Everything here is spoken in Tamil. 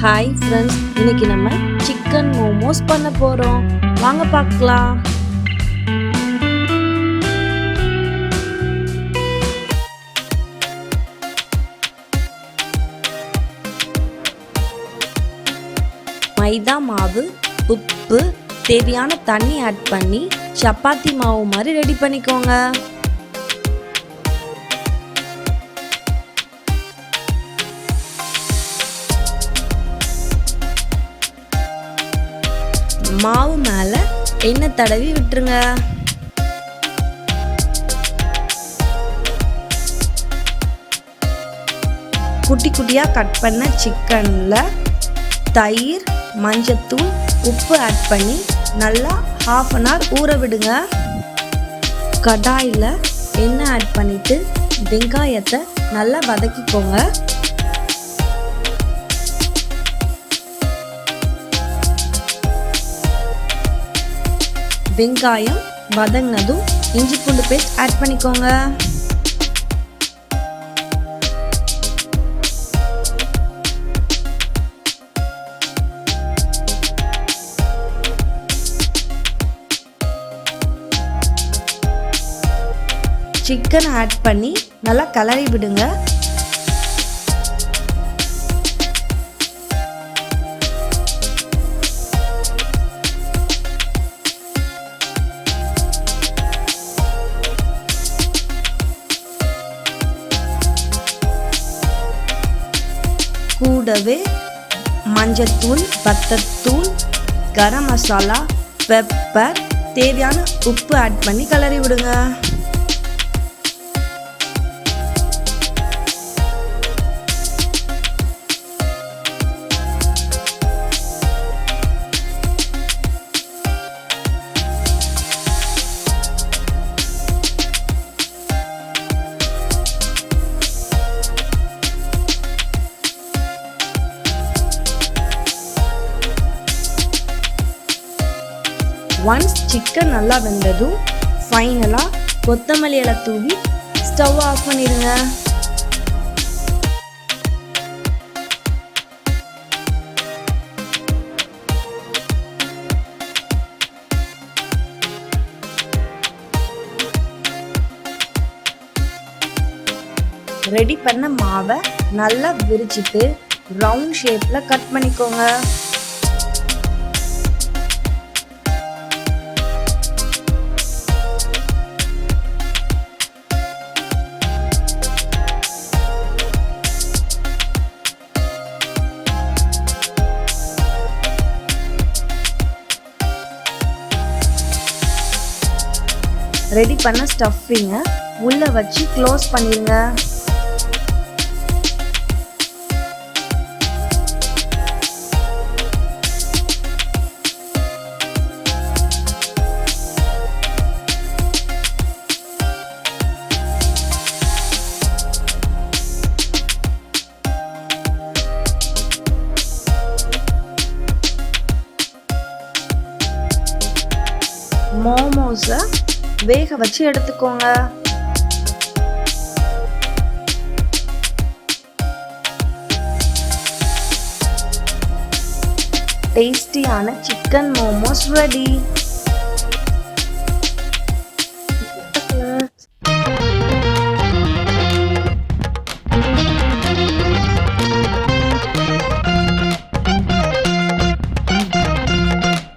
ஹாய் ஃப்ரெண்ட்ஸ், இன்னைக்கு நம்ம சிக்கன் மோமோஸ் பண்ண போறோம். வாங்க பார்க்கலாம். மைதா மாவு, உப்பு, தேவையான தண்ணி ஆட் பண்ணி சப்பாத்தி மாவு மாதிரி ரெடி பண்ணிக்கோங்க. மாவு மேல எண்ணெய் தடவி விட்டுருங்க. குட்டி குட்டியா கட் பண்ண சிக்கன்ல தயிர், மஞ்சத்தூள், உப்பு ஆட் பண்ணி நல்லா ½ அன் ஹவர் ஊற விடுங்க. கடாயில எண்ணெய் ஆட் பண்ணிட்டு வெங்காயத்தை நல்லா வதக்கிக்கோங்க. வெங்காயம் வதங்கினதும் இஞ்சி பூண்டு பேஸ்ட் ஆட் பண்ணிக்கோங்க. சிக்கன் ஆட் பண்ணி நல்லா கலரி விடுங்க. கூடவே மஞ்சத்தூள், வத்தத்தூள், கரம் மசாலா, பெப்பர், தேவையான உப்பு ஆட் பண்ணி கலரி விடுங்க. ஒன்ஸ் சிக்கன் நல்லா வெந்ததும் ஃபைனலாக கொத்தமல்லி இலை தூவி ஸ்டவ் ஆஃப் பண்ணிடுங்க. ரெடி பண்ண மாவை நல்லா விரிச்சிட்டு ரவுண்ட் ஷேப்பில் கட் பண்ணிக்கோங்க. ரெடி பண்ண ஸ்டஃபிங்கை உள்ள வச்சு க்ளோஸ் பண்ணிடுங்க. மோமோஸை வேக வச்சு எடுத்துக்கோங்க. டேஸ்டியான சிக்கன் மோமோஸ் ரெடி.